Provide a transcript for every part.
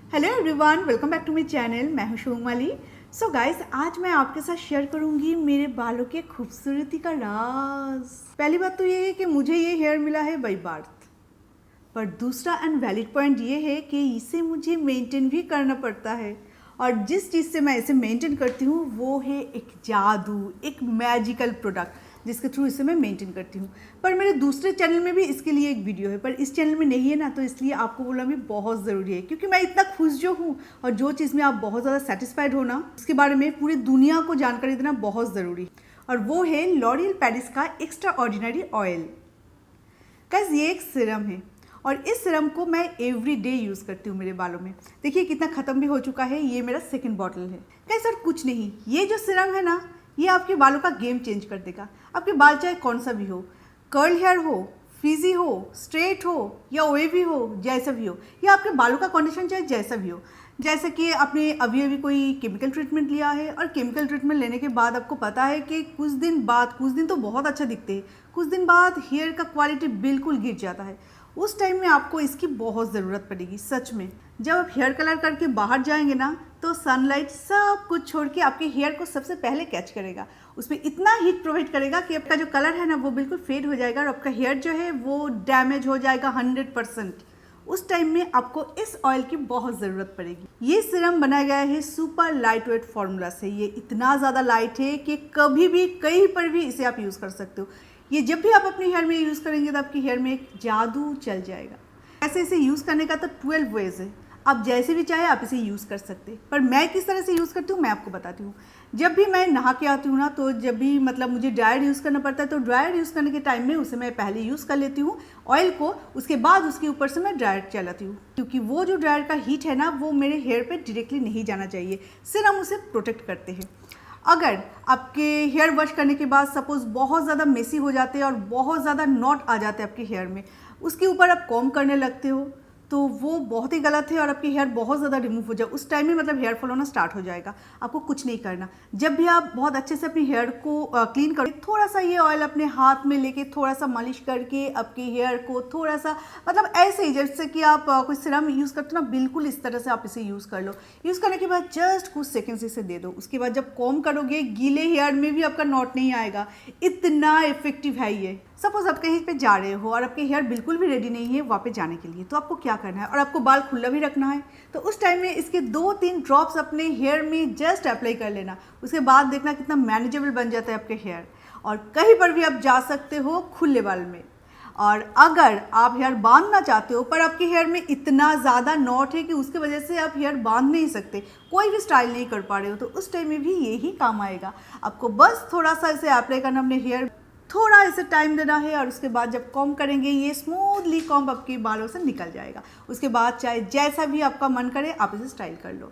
Hello everyone, welcome back to my channel. मैं हूं शुभमाली। So guys, आज मैं आपके साथ शेयर करूंगी मेरे बालों के खूबसूरती का राज। पहली बात तो ये है कि मुझे ये हेयर मिला है बाय बर्थ, पर दूसरा एंड वैलिड पॉइंट ये है कि इसे मुझे मेंटेन भी करना पड़ता है। और जिस चीज़ से मैं इसे मेंटेन करती हूँ वो है एक जादू, एक मैजिकल प्रोडक्ट जिसके थ्रू इसे मैं मेंटेन करती हूँ। पर मेरे दूसरे चैनल में भी इसके लिए एक वीडियो है, पर इस चैनल में नहीं है ना, तो इसलिए आपको बोलना भी बहुत ज़रूरी है, क्योंकि मैं इतना खुश जो हूँ और जो चीज़ में आप बहुत ज़्यादा सेटिस्फाइड हो ना, उसके बारे में पूरी दुनिया को जानकारी देना बहुत ज़रूरी है। और वो है लॉरियल पेरिस का एक्स्ट्रा ऑर्डिनरी ऑयल। गाइस, ये एक सिरम है और इस सिरम को मैं एवरी डे यूज़ करती हूँ मेरे बालों में। देखिए कितना ख़त्म भी हो चुका है, ये मेरा सेकंड बॉटल है। गाइस, और कुछ नहीं, ये जो सिरम है ना, ये आपके बालों का गेम चेंज कर देगा। आपके बाल चाहे कौन सा भी हो, कर्ल हेयर हो, फ्रीजी हो, स्ट्रेट हो या वेवी हो, जैसा भी हो, या आपके बालों का कंडीशन चाहे जैसा भी हो। जैसे कि आपने अभी अभी कोई केमिकल ट्रीटमेंट लिया है और केमिकल ट्रीटमेंट लेने के बाद आपको पता है कि कुछ दिन तो बहुत अच्छा दिखते हैं, कुछ दिन बाद हेयर का क्वालिटी बिल्कुल गिर जाता है। उस टाइम में आपको इसकी बहुत ज़रूरत पड़ेगी। सच में जब आप हेयर कलर करके बाहर जाएंगे ना, तो सनलाइट सब कुछ छोड़ के आपके हेयर को सबसे पहले कैच करेगा। उसमें इतना हीट प्रोवाइड करेगा कि आपका जो कलर है ना, वो बिल्कुल फेड हो जाएगा और आपका हेयर जो है वो डैमेज हो जाएगा 100%। उस टाइम में आपको इस ऑयल की बहुत ज़रूरत पड़ेगी। ये सीरम बनाया गया है सुपर लाइट वेट फार्मूला से। ये इतना ज़्यादा लाइट है कि कभी भी कहीं पर भी इसे आप यूज़ कर सकते हो। ये जब भी आप अपने हेयर में यूज़ करेंगे तो आपके हेयर में एक जादू चल जाएगा। ऐसे इसे यूज़ करने का तो 12 वेज है, आप जैसे भी चाहे आप इसे यूज़ कर सकते हैं। पर मैं किस तरह से यूज़ करती हूँ मैं आपको बताती हूँ। जब भी मैं नहा के आती हूँ ना, तो जब भी मतलब मुझे ड्रायर यूज़ करना पड़ता है, तो ड्रायर यूज़ करने के टाइम में उसे मैं पहले यूज़ कर लेती हूँ ऑयल को, उसके बाद उसके ऊपर से मैं ड्रायर चलाती हूँ, क्योंकि वो जो ड्रायर का हीट है ना, वो मेरे हेयर पर डायरेक्टली नहीं जाना चाहिए। सिर्फ हम उसे प्रोटेक्ट करते हैं। अगर आपके हेयर वॉश करने के बाद सपोज़ बहुत ज़्यादा मेसी हो जाते हैं और बहुत ज़्यादा नॉट आ जाते हैं आपके हेयर में, उसके ऊपर आप कॉम्ब करने लगते हो, तो वो बहुत ही गलत है और आपके हेयर बहुत ज़्यादा रिमूव हो जाए, उस टाइम में मतलब हेयर फॉल होना स्टार्ट हो जाएगा। आपको कुछ नहीं करना। जब भी आप बहुत अच्छे से अपने हेयर को क्लीन करो, थोड़ा सा ये ऑयल अपने हाथ में लेके थोड़ा सा मालिश करके आपके हेयर को थोड़ा सा, मतलब ऐसे ही जैसे कि आप कोई सीरम यूज़ करते हो ना, बिल्कुल इस तरह से आप इसे यूज़ कर लो। यूज़ करने के बाद जस्ट कुछ सेकेंड्स इसे दे दो। उसके बाद जब कॉम्ब करोगे, गीले हेयर में भी आपका नॉट नहीं आएगा। इतना इफेक्टिव है ये। सपोज आप कहीं पे जा रहे हो और आपके हेयर बिल्कुल भी रेडी नहीं है वहाँ पे जाने के लिए, तो आपको क्या करना है, और आपको बाल खुला भी रखना है, तो उस टाइम में इसके 2-3 ड्रॉप्स अपने हेयर में जस्ट अप्लाई कर लेना। उसके बाद देखना कितना मैनेजेबल बन जाता है आपके हेयर, और कहीं पर भी आप जा सकते हो खुले बाल में। और अगर आप हेयर बांधना चाहते हो पर आपके हेयर में इतना ज़्यादा नॉट है कि उसकी वजह से आप हेयर बांध नहीं सकते, कोई भी स्टाइल नहीं कर पा रहे हो, तो उस टाइम में भी यही काम आएगा। आपको बस थोड़ा सा इसे अप्लाई करना अपने हेयर, थोड़ा इसे टाइम देना है, और उसके बाद जब कॉम्ब करेंगे ये स्मूथली कॉम्ब आपके बालों से निकल जाएगा। उसके बाद चाहे जैसा भी आपका मन करे आप इसे स्टाइल कर लो,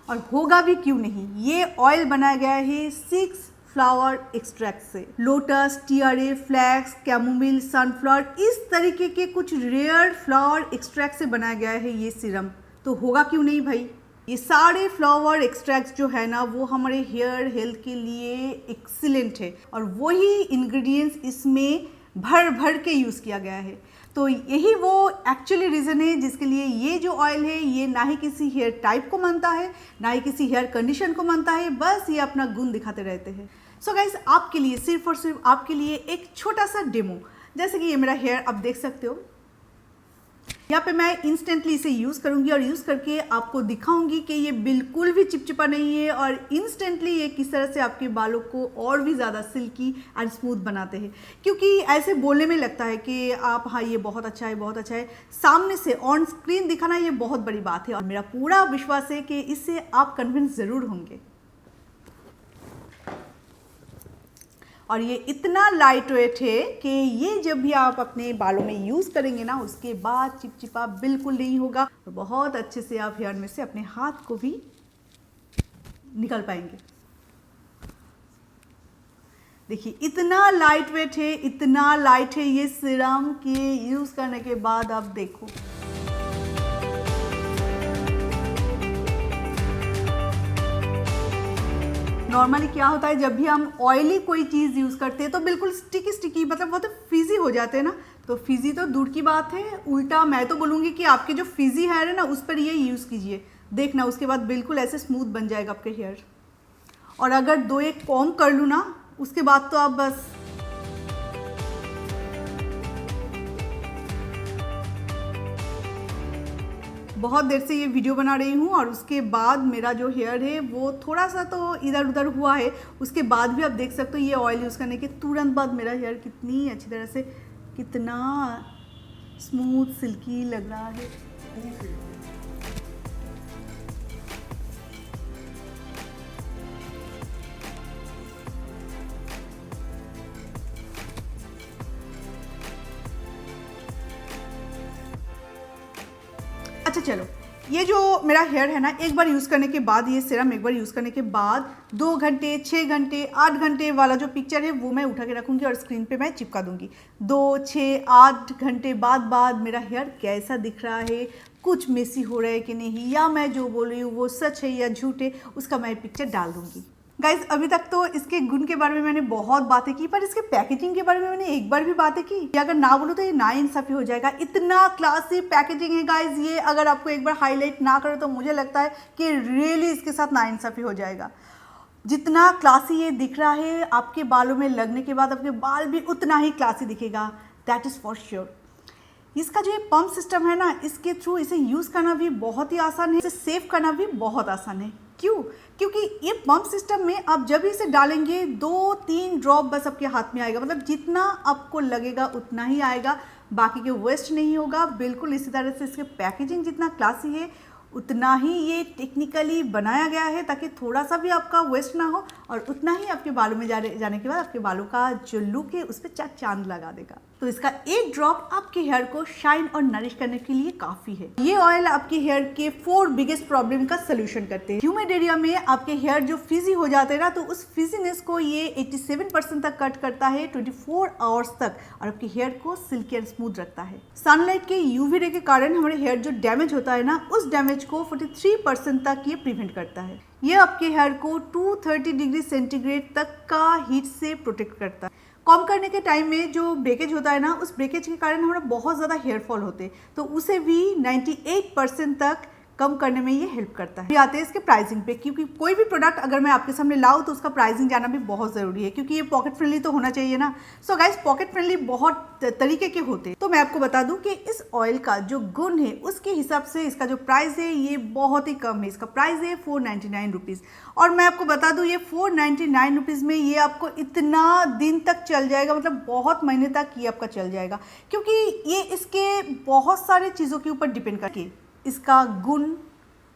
और होगा भी क्यों नहीं। ये ऑयल बनाया गया है 6 फ्लावर एक्सट्रैक्ट से। लोटस, टियरे, फ्लैक्स, कैमोमिल, सनफ्लावर, इस तरीके के कुछ रेयर फ्लावर एक्सट्रैक्ट से बनाया गया है ये सीरम। तो होगा क्यों नहीं भाई। ये सारे फ्लावर एक्सट्रैक्ट्स जो है ना, वो हमारे हेयर हेल्थ के लिए एक्सीलेंट है, और वही इंग्रेडिएंट्स इसमें भर भर के यूज़ किया गया है। तो यही वो एक्चुअली रीज़न है जिसके लिए ये जो ऑयल है, ये ना ही किसी हेयर टाइप को मानता है, ना ही किसी हेयर कंडीशन को मानता है, बस ये अपना गुण दिखाते रहते हैं। सो गाइस, आपके लिए, सिर्फ और सिर्फ आपके लिए एक छोटा सा डेमो। जैसे कि ये मेरा हेयर आप देख सकते हो, यहाँ पे मैं इंस्टेंटली इसे यूज़ करूँगी और यूज़ करके आपको दिखाऊंगी कि ये बिल्कुल भी चिपचिपा नहीं है, और इंस्टेंटली ये किस तरह से आपके बालों को और भी ज़्यादा सिल्की एंड स्मूथ बनाते हैं। क्योंकि ऐसे बोलने में लगता है कि आप, हाँ ये बहुत अच्छा है, बहुत अच्छा है, सामने से ऑन स्क्रीन दिखाना ये बहुत बड़ी बात है, और मेरा पूरा विश्वास है कि इससे आप कन्विंस ज़रूर होंगे। और ये इतना लाइट वेट है कि ये जब भी आप अपने बालों में यूज़ करेंगे ना, उसके बाद चिपचिपा बिल्कुल नहीं होगा, तो बहुत अच्छे से आप हेयर में से अपने हाथ को भी निकल पाएंगे। देखिए इतना लाइट वेट है, इतना लाइट है ये सीरम के यूज़ करने के बाद आप देखो। नॉर्मली क्या होता है, जब भी हम ऑयली कोई चीज़ यूज़ करते हैं तो बिल्कुल स्टिकी स्टिकी, मतलब बहुत फिजी हो जाते हैं ना। तो फिजी तो दूर की बात है, उल्टा मैं तो बोलूँगी कि आपके जो फिजी हेयर है ना, उस पर ये यूज़ कीजिए, देखना उसके बाद बिल्कुल ऐसे स्मूथ बन जाएगा आपके हेयर। और अगर 2-1 कॉम्ब कर लूँ ना, उसके बाद तो आप बस बहुत देर से ये वीडियो बना रही हूँ और उसके बाद मेरा जो हेयर है वो थोड़ा सा तो इधर उधर हुआ है। उसके बाद भी आप देख सकते हो ये ऑयल यूज़ करने के तुरंत बाद मेरा हेयर कितनी अच्छी तरह से, कितना स्मूथ सिल्की लग रहा है। अच्छा चलो, ये जो मेरा हेयर है ना, एक बार यूज़ करने के बाद, ये सीरम एक बार यूज़ करने के बाद 2 घंटे, 6 घंटे, 8 घंटे वाला जो पिक्चर है वो मैं उठा के रखूँगी और स्क्रीन पे मैं चिपका दूँगी। 2, 6, 8 घंटे बाद मेरा हेयर कैसा दिख रहा है, कुछ मेसी हो रहा है कि नहीं, या मैं जो बोल रही हूँ वो सच है या झूठ है, उसका मैं पिक्चर डाल दूँगी। गाइज अभी तक तो इसके गुण के बारे में मैंने बहुत बातें की, पर इसके पैकेजिंग के बारे में मैंने एक बार भी बातें की। अगर ना बोलो तो ये नाइंसाफी हो जाएगा। इतना क्लासी पैकेजिंग है गाइज, ये अगर आपको एक बार हाईलाइट ना करो तो मुझे लगता है कि रियली इसके साथ नाइंसाफी हो जाएगा। जितना क्लासी ये दिख रहा है, आपके बालों में लगने के बाद आपके बाल भी उतना ही क्लासी दिखेगा, दैट इज़ फॉर श्योर। इसका जो ये पंप सिस्टम है ना, इसके थ्रू इसे यूज़ करना भी बहुत ही आसान है, इसे सेव करना भी बहुत आसान है। क्यों? क्योंकि ये पंप सिस्टम में आप जब इसे डालेंगे 2-3 ड्रॉप बस आपके हाथ में आएगा, मतलब जितना आपको लगेगा उतना ही आएगा, बाकी के वेस्ट नहीं होगा। बिल्कुल इसी तरह से इसके पैकेजिंग जितना क्लासी है उतना ही ये टेक्निकली बनाया गया है ताकि थोड़ा सा भी आपका वेस्ट ना हो, और उतना ही आपके बालों में जाने के बाद आपके बालों का जो लुक है उस पर चांद लगा देगा। तो इसका एक ड्रॉप आपके हेयर को शाइन और नरिश करने के लिए काफ़ी है। ये ऑयल आपके हेयर के 4 बिगेस्ट प्रॉब्लम का सोल्यूशन करते हैं। ह्यूमिड एरिया में आपके हेयर जो फिजी हो जाते हैं ना, तो उस फिजीनेस को ये 87% तक कट करता है 24 आवर्स तक, और आपके हेयर को सिल्की एंड स्मूथ रखता है। सनलाइट के यूवी रे के कारण हमारे हेयर जो डैमेज होता है ना, उस डैमेज को 43% तक ये प्रिवेंट करता है। ये आपके हेयर को 230 डिग्री सेंटीग्रेड तक का हीट से प्रोटेक्ट करता है। कॉम्ब करने के टाइम में जो ब्रेकेज होता है ना, उस ब्रेकेज के कारण हमारा बहुत ज़्यादा हेयर फॉल होते हैं, तो उसे भी 98% तक कम करने में ये हेल्प करता है। ये आते हैं इसके प्राइसिंग पे, क्योंकि कोई भी प्रोडक्ट अगर मैं आपके सामने लाऊं तो उसका प्राइसिंग जाना भी बहुत ज़रूरी है, क्योंकि ये पॉकेट फ्रेंडली तो होना चाहिए ना। सो गाइस, पॉकेट फ्रेंडली बहुत तरीके के होते हैं। तो मैं आपको बता दूं कि इस ऑयल का जो गुण है उसके हिसाब से इसका जो प्राइस है ये बहुत ही कम है। इसका प्राइस है 499 रुपीज़, और मैं आपको बता दूं ये 499 रुपीज़ में ये आपको इतना दिन तक चल जाएगा, मतलब बहुत महीने तक ये आपका चल जाएगा, क्योंकि ये इसके बहुत सारे चीज़ों के ऊपर डिपेंड करके इसका गुण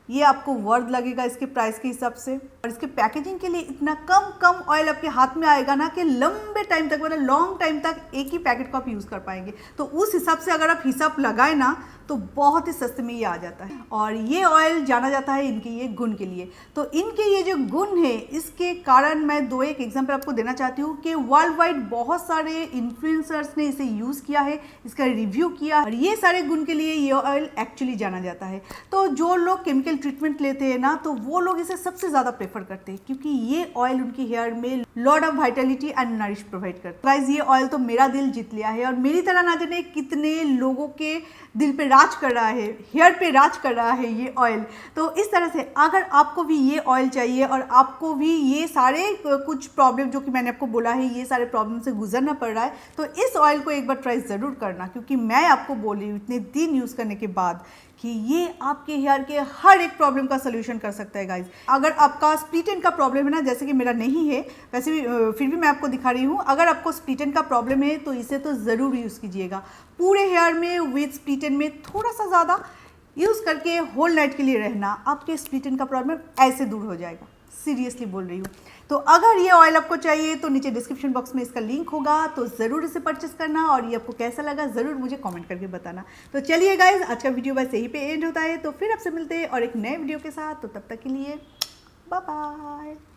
ये आपको वर्थ लगेगा इसके प्राइस के हिसाब से। और इसके पैकेजिंग के लिए इतना कम ऑयल आपके हाथ में आएगा ना कि लंबे टाइम तक, मतलब लॉन्ग टाइम तक एक ही पैकेट को आप यूज़ कर पाएंगे। तो उस हिसाब से अगर आप हिसाब लगाए ना तो बहुत ही सस्ते में ये आ जाता है। और ये ऑयल जाना जाता है इनके ये गुण के लिए। तो इनके ये जो गुण है इसके कारण मैं 2-1 एग्जाम्पल आपको देना चाहती हूँ कि वर्ल्ड वाइड बहुत सारे इन्फ्लुएंसर्स ने इसे यूज़ किया है, इसका रिव्यू किया, और ये सारे गुण के लिए ये ऑयल एक्चुअली जाना जाता है। तो जो लोग केमिकल ट्रीटमेंट लेते हैं ना, तो वो लोग इसे सबसे ज़्यादा प्रेफर करते हैं, क्योंकि ये ऑयल उनके हेयर में lot of Vitality and nourish provide करता है। गाइस, ये ऑयल तो मेरा दिल जीत लिया है, और मेरी तरह ना जाने कितने लोगों के दिल पे राज कर रहा है, हेयर पे राज कर रहा है ये ऑयल। तो इस तरह से अगर आपको भी ये ऑयल चाहिए और आपको भी ये सारे कुछ प्रॉब्लम जो कि मैंने आपको बोला है, ये सारे प्रॉब्लम से गुजरना पड़ रहा है, तो इस ऑयल को एक बार ट्राई ज़रूर करना, क्योंकि मैं आपको बोल रही हूँ इतने दिन यूज़ करने के बाद कि ये आपके हेयर के हर एक प्रॉब्लम का सोल्यूशन कर सकता है गाइज। अगर आपका स्प्लिट एंड का प्रॉब्लम है ना, जैसे कि मेरा नहीं है, वैसे भी फिर भी मैं आपको दिखा रही हूँ, अगर आपको स्प्लिट एंड का प्रॉब्लम है तो इसे तो ज़रूर यूज़ कीजिएगा। पूरे हेयर में विद स्प्लिट एंड में थोड़ा सा ज़्यादा यूज़ करके होल नाइट के लिए रहना, आपके स्प्लिट एंड का प्रॉब्लम ऐसे दूर हो जाएगा। सीरियसली बोल रही हूँ। तो अगर ये ऑयल आपको चाहिए तो नीचे डिस्क्रिप्शन बॉक्स में इसका लिंक होगा, तो ज़रूर इसे परचेस करना, और ये आपको कैसा लगा ज़रूर मुझे कमेंट करके बताना। तो चलिए गाइज, आज का वीडियो बस यहीं पे एंड होता है, तो फिर आपसे मिलते हैं और एक नए वीडियो के साथ। तो तब तक के लिए बाय बाय।